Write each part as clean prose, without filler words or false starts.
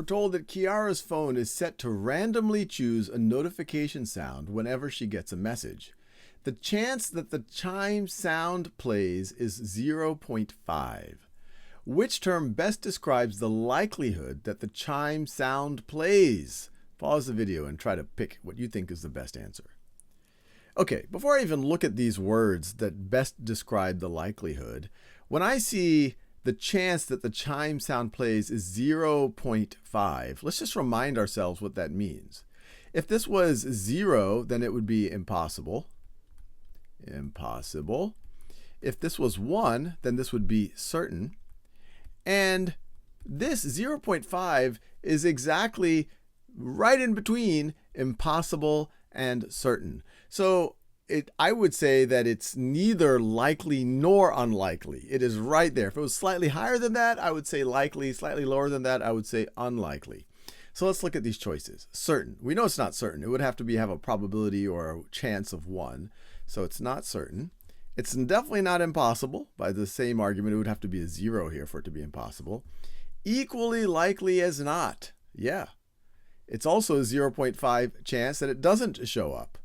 we're told that Kiara's phone is set to randomly choose a notification sound whenever she gets a message. The chance that the chime sound plays is 0.5. Which term best describes the likelihood that the chime sound plays? Pause the video and try to pick what you think is the best answer. Okay, before I even look at these words that best describe the likelihood, when I see the chance that the chime sound plays is 0.5, let's just remind ourselves what that means. If this was 0, then it would be impossible. Impossible. If this was 1, then this would be certain. And this 0.5 is exactly right in between impossible and certain. So I would say that it's neither likely nor unlikely. It is right there. If it was slightly higher than that, I would say likely. Slightly lower than that, I would say unlikely. So let's look at these choices. Certain. We know it's not certain. It would have to have a probability or a chance of 1. So it's not certain. It's definitely not impossible. By the same argument, it would have to be a 0 here for it to be impossible. Equally likely as not. Yeah. It's also a 0.5 chance that it doesn't show up.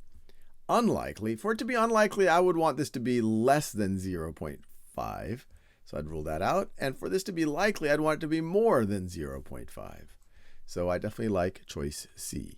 Unlikely. For it to be unlikely, I would want this to be less than 0.5. So I'd rule that out. And for this to be likely, I'd want it to be more than 0.5. So I definitely like choice C.